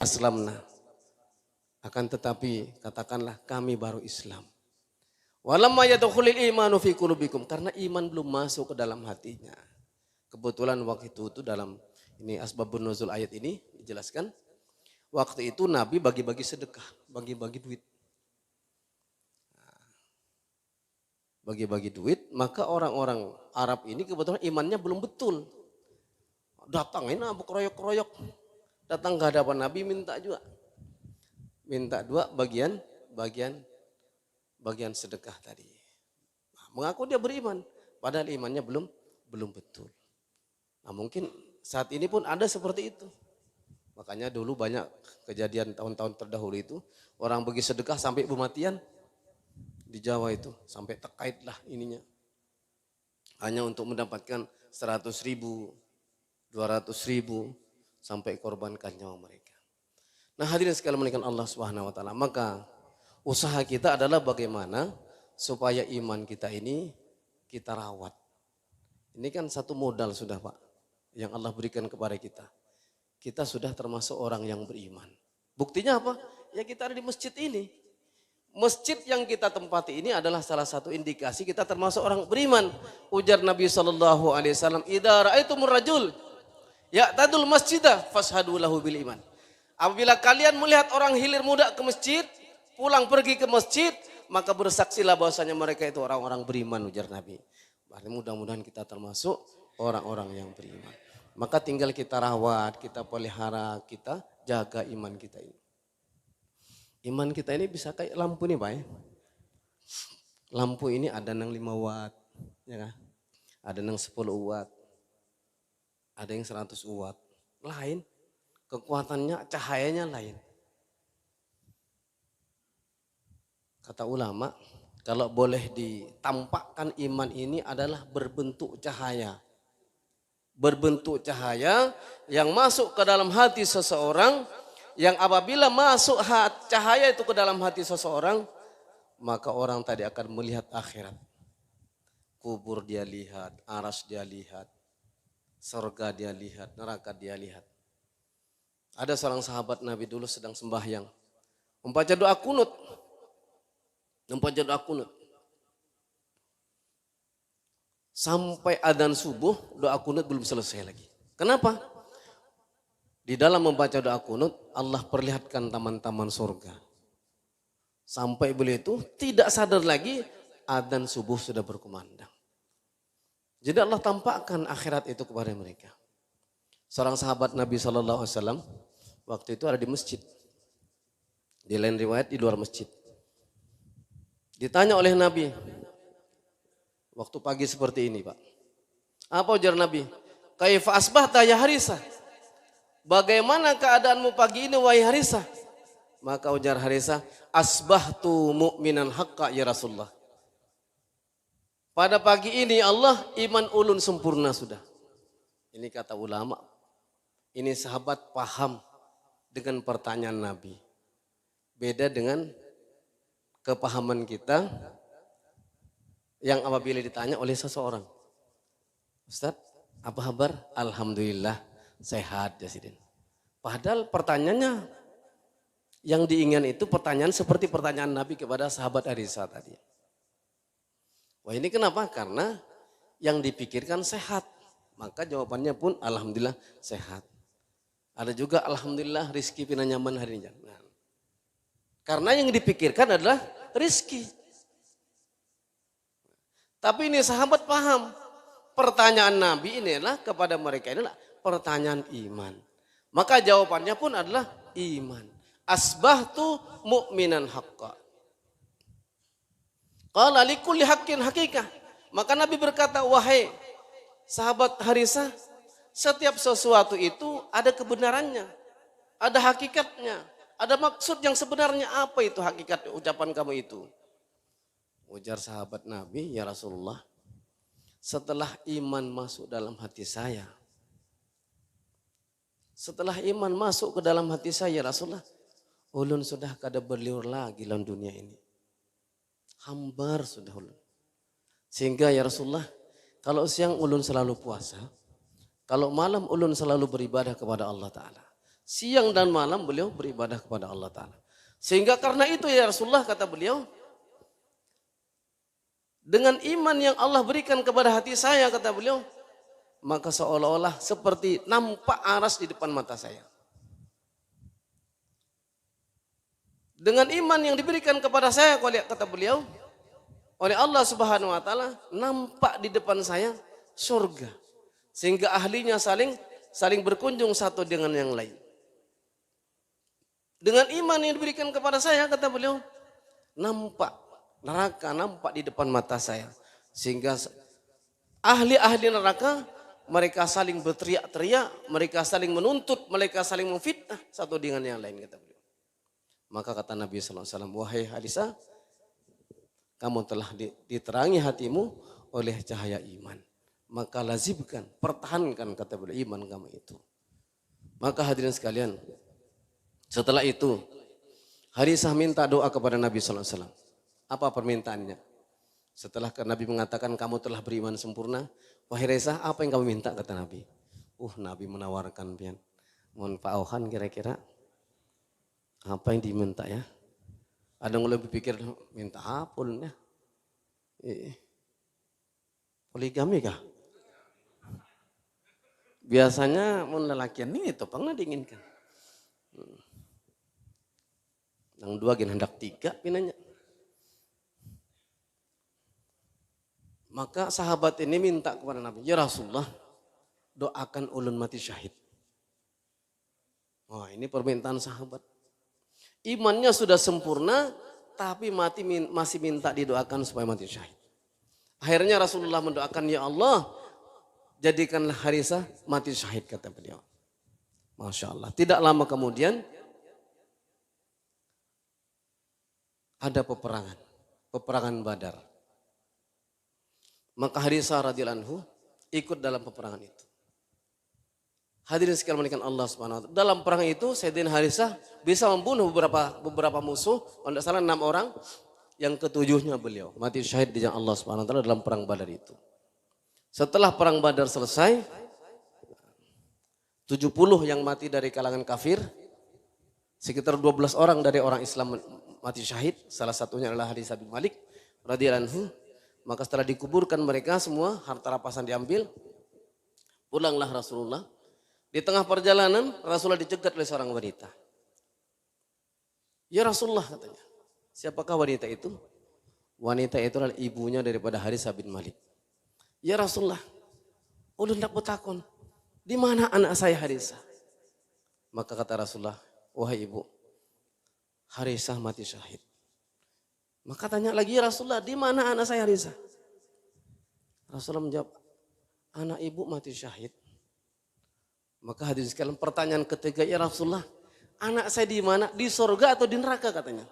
aslamna. Akan tetapi katakanlah kami baru Islam. Walamma yadkhulul imanu fi qulubikum, karena iman belum masuk ke dalam hatinya. Kebetulan waktu itu dalam ini asbabun nuzul ayat ini dijelaskan. Waktu itu Nabi bagi-bagi sedekah, bagi-bagi duit. Bagi-bagi duit, maka orang-orang Arab ini kebetulan imannya belum betul. Datang ini abu keroyok-keroyok. Datang ke hadapan Nabi minta juga. Minta dua bagian sedekah tadi. Nah, mengaku dia beriman, padahal imannya belum betul. Nah, mungkin saat ini pun ada seperti itu. Makanya dulu banyak kejadian tahun-tahun terdahulu itu, orang bagi sedekah sampai kematian di Jawa itu, sampai terkait lah ininya. Hanya untuk mendapatkan 100.000, 200.000 sampai korbankan nyawa mereka. Nah, hadirin sekalian muliakan Allah Subhanahu wa taala, maka usaha kita adalah bagaimana supaya iman kita ini kita rawat. Ini kan satu modal sudah Pak, yang Allah berikan kepada kita. Kita sudah termasuk orang yang beriman. Buktinya apa? Ya kita ada di masjid ini. Masjid yang kita tempati ini adalah salah satu indikasi kita termasuk orang beriman. Ujar Nabi SAW, "Idza ra'aitumur rajul ya'tadul masjidah fashhadu lahu bil iman." Apabila kalian melihat orang hilir muda ke masjid, pulang pergi ke masjid, maka bersaksilah bahwasanya mereka itu orang-orang beriman, ujar Nabi. Mudah-mudahan kita termasuk orang-orang yang beriman. Maka tinggal kita rawat, kita pelihara, kita jaga iman kita ini. Iman kita ini bisa kayak lampu nih Pak ya. Lampu ini ada yang 5 watt, ya kan? Ada yang 10 watt, ada yang 100 watt. Lain, kekuatannya, cahayanya lain. Kata ulama, kalau boleh ditampakkan iman ini adalah berbentuk cahaya. Berbentuk cahaya yang masuk ke dalam hati seseorang, yang apabila masuk cahaya itu ke dalam hati seseorang, maka orang tadi akan melihat akhirat. Kubur dia lihat, aras dia lihat, surga dia lihat, neraka dia lihat. Ada seorang sahabat Nabi dulu sedang sembahyang, membaca doa kunut. Sampai adzan subuh, doa kunut belum selesai lagi. Kenapa? Di dalam membaca doa kunut, Allah perlihatkan taman-taman surga. Sampai beliau itu tidak sadar lagi, adzan subuh sudah berkumandang. Jadi Allah tampakkan akhirat itu kepada mereka. Seorang sahabat Nabi SAW, waktu itu ada di masjid. Di lain riwayat di luar masjid. Ditanya oleh Nabi, waktu pagi seperti ini Pak. Apa ujar Nabi? Kaifa asbahta ya Harisah? Bagaimana keadaanmu pagi ini wahai Harisah? Maka ujar Harisah, asbahtu mu'minan haqqa ya Rasulullah. Pada pagi ini Allah iman ulun sempurna sudah. Ini kata ulama. Ini sahabat paham dengan pertanyaan Nabi. Beda dengan kepahaman kita yang apabila ditanya oleh seseorang, Ustaz, apa kabar? Alhamdulillah sehat ya Sidin. Padahal pertanyaannya yang diinginkan itu pertanyaan seperti pertanyaan Nabi kepada sahabat Harisah tadi. Wah ini kenapa? Karena yang dipikirkan sehat. Maka jawabannya pun alhamdulillah sehat. Ada juga alhamdulillah rizki pina nyaman hari ini. Nah, karena yang dipikirkan adalah rizki. Tapi ini sahabat paham. Pertanyaan Nabi ini adalah kepada mereka inilah pertanyaan iman. Maka jawabannya pun adalah iman. Asbahtu mu'minan haqqa. Qala likulli haqqin haqiqah. Maka Nabi berkata, wahai sahabat Harisah, setiap sesuatu itu ada kebenarannya, ada hakikatnya, ada maksud yang sebenarnya. Apa itu hakikat ucapan kamu itu? Ujar sahabat Nabi, ya Rasulullah, setelah iman masuk dalam hati saya, setelah iman masuk ke dalam hati saya Rasulullah, ulun sudah kada berliur lagi dalam dunia ini. Hambar sudah ulun. Sehingga ya Rasulullah, kalau siang ulun selalu puasa, kalau malam ulun selalu beribadah kepada Allah Ta'ala. Siang dan malam beliau beribadah kepada Allah Ta'ala. Sehingga karena itu ya Rasulullah, kata beliau, dengan iman yang Allah berikan kepada hati saya, kata beliau, maka seolah-olah seperti nampak aras di depan mata saya. Dengan iman yang diberikan kepada saya, kata beliau, oleh Allah Subhanahu wa Ta'ala, nampak di depan saya surga. Sehingga ahlinya saling berkunjung satu dengan yang lain. Dengan iman yang diberikan kepada saya, kata beliau, nampak neraka, nampak di depan mata saya. Sehingga ahli-ahli neraka, mereka saling berteriak-teriak, mereka saling menuntut, mereka saling memfitnah satu dengan yang lain, kata beliau. Maka kata Nabi SAW, wahai Hadisah, kamu telah diterangi hatimu oleh cahaya iman. Maka lazimkan, pertahankan, kata beliau, iman kamu itu. Maka hadirin sekalian, setelah itu, Hadisah minta doa kepada Nabi SAW. Apa permintaannya? Setelah Nabi mengatakan kamu telah beriman sempurna, wahai Hadisah, apa yang kamu minta, kata Nabi? Nabi menawarkan pian. Mohon Pak Auhan kira-kira apa yang diminta ya? Ada yang lebih pikir minta apa ya? Poligami kah? Biasanya mun lelakian ini itu pernah diinginkan. Yang dua gen hendak tiga pinanya. Maka sahabat ini minta kepada Nabi, ya Rasulullah, doakan ulun mati syahid. Wah, ini permintaan sahabat. Imannya sudah sempurna, tapi masih minta didoakan supaya mati syahid. Akhirnya Rasulullah mendoakan, ya Allah, jadikanlah Hadisah mati syahid, kata beliau. Masya Allah. Tidak lama kemudian ada peperangan Badar. Maka Hadisah radhiyallahu anhu ikut dalam peperangan itu. Hadirin sekalian muliakan Allah Subhanahu wa Ta'ala. Dalam perang itu Sayyidina Hadisah bisa membunuh beberapa musuh, kalau tidak salah 6 orang, yang ketujuhnya beliau mati syahid di jalan Allah Subhanahu wa Ta'ala dalam perang Badar itu. Setelah perang Badar selesai, 70 yang mati dari kalangan kafir, sekitar 12 orang dari orang Islam mati syahid, salah satunya adalah Hadisah bin Malik radhiyallahu anhu. Maka setelah dikuburkan mereka semua, harta rampasan diambil, pulanglah Rasulullah. Di tengah perjalanan Rasulullah dicegat oleh seorang wanita. Ya Rasulullah, katanya. Siapakah wanita itu? Wanita itu adalah ibunya daripada Hadisah bin Malik. Ya Rasulullah, ulun tidak bertakun, di mana anak saya Hadisah? Maka kata Rasulullah, wahai ibu, Hadisah mati syahid. Maka tanya lagi, ya Rasulullah, di mana anak saya Hadisah? Rasulullah menjawab, anak ibu mati syahid. Maka hadirin sekalian, pertanyaan ketiga, ya Rasulullah, anak saya di mana? Di surga atau di neraka, katanya.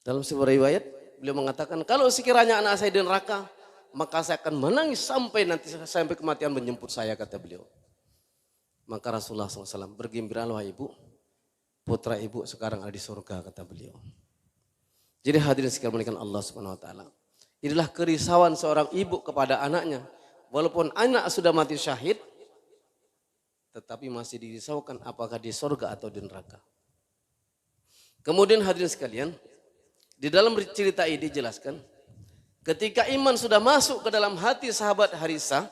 Dalam sebuah riwayat, beliau mengatakan, kalau sekiranya anak saya di neraka, maka saya akan menangis sampai kematian menjemput saya, kata beliau. Maka Rasulullah SAW bergembiralah ibu, putra ibu sekarang ada di surga, kata beliau. Jadi hadirin sekalian muliakan Allah Subhanahu wa Ta'ala. Inilah kerisauan seorang ibu kepada anaknya. Walaupun anak sudah mati syahid, tetapi masih dirisaukan apakah di surga atau di neraka. Kemudian hadirin sekalian, di dalam cerita ini dijelaskan, ketika iman sudah masuk ke dalam hati sahabat Hadisah,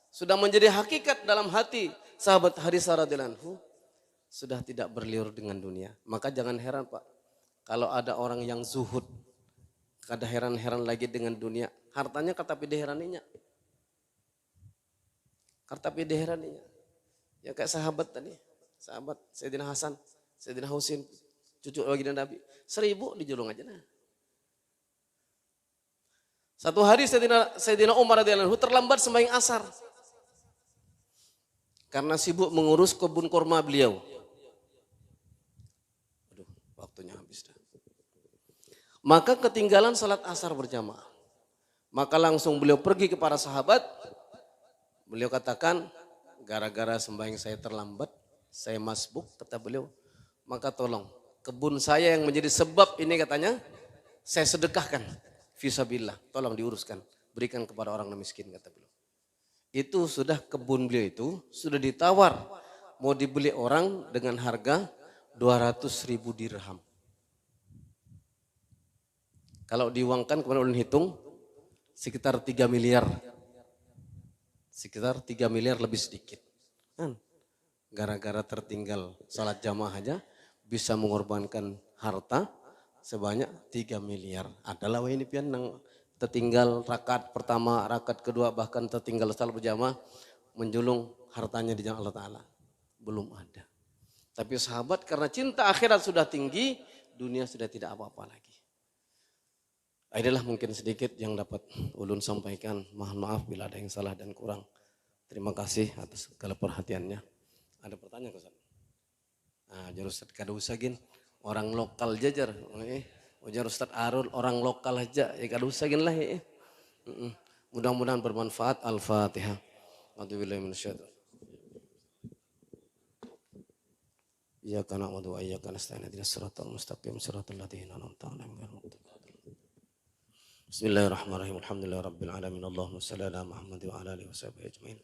sudah menjadi hakikat dalam hati sahabat Hadisah radhiyallahu anhu, sudah tidak berliur dengan dunia. Maka jangan heran Pak, kalau ada orang yang zuhud, kada heran-heran lagi dengan dunia, hartanya kata pideheraninya. Karta pideheraninya. Ya kayak sahabat tadi, sahabat Sayyidina Hasan, Sayyidina Husin, cucu baginda Nabi, 1000 dijulung aja nah. Satu hari Sayyidina Umar radhiyallahu anhu terlambat sembahyang asar. Karena sibuk mengurus kebun kurma beliau. Aduh, waktunya habis dah. Maka ketinggalan salat asar berjamaah. Maka langsung beliau pergi kepada sahabat. Beliau katakan, gara-gara sembahyang saya terlambat, saya masbuk, kata beliau. Maka tolong, kebun saya yang menjadi sebab ini katanya, saya sedekahkan. Fisabilillah, tolong diuruskan. Berikan kepada orang miskin, kata beliau. itu sudah kebun beliau itu sudah ditawar mau dibeli orang dengan harga 200.000 dirham. Kalau diuangkan kemarin ulun hitung sekitar 3 miliar. Sekitar 3 miliar lebih sedikit. Kan? Gara-gara tertinggal salat jamaah aja bisa mengorbankan harta sebanyak 3 miliar. Adalah wah ini pian nang tertinggal rakaat pertama, rakaat kedua bahkan tertinggal salat berjamaah menjulung hartanya di jalan Allah Ta'ala. Belum ada. Tapi sahabat karena cinta akhirat sudah tinggi, dunia sudah tidak apa-apa lagi. Inilah mungkin sedikit yang dapat ulun sampaikan. Mohon maaf bila ada yang salah dan kurang. Terima kasih atas segala perhatiannya. Ada pertanyaan Ustaz? Nah, jar Ustaz kada usah gin. Orang lokal jajar. Ujar Ustaz Arul orang lokal aja. Ya kada usah gin lah ya. Mudah-mudahan bermanfaat. Al-Fatihah. A'udzubillahi minasyaitonir rajim. Iyyaka na'budu wa iyyaka nasta'in ihdinas siratal mustaqim siratal ladzina an'amta 'alaihim ghairil maghdubi 'alaihim. Bismillahirrahmanirrahim. Alhamdulillahirabbil alamin. Allahumma shalli ala Muhammad wa ala alihi washabihi ajmain.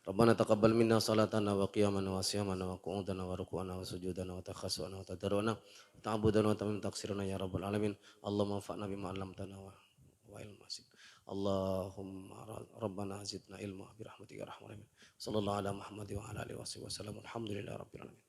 Rabbana taqabbal minna salatana wa qiyamana wa siyamana wa qu'udana wa ruku'ana wa sujudana wa takhassuana wa tadarruna wa ta'budana wa tamim taksirana ya rabbal alamin. Allahumma anfa'na bima 'allamtana wa ilma wasik. Allahumma rabbana zidna ilma bi rahmatika ya arhamar rahimin. Sallallahu ala Muhammad wa ala alihi wasallam. Alhamdulillahirabbil alamin.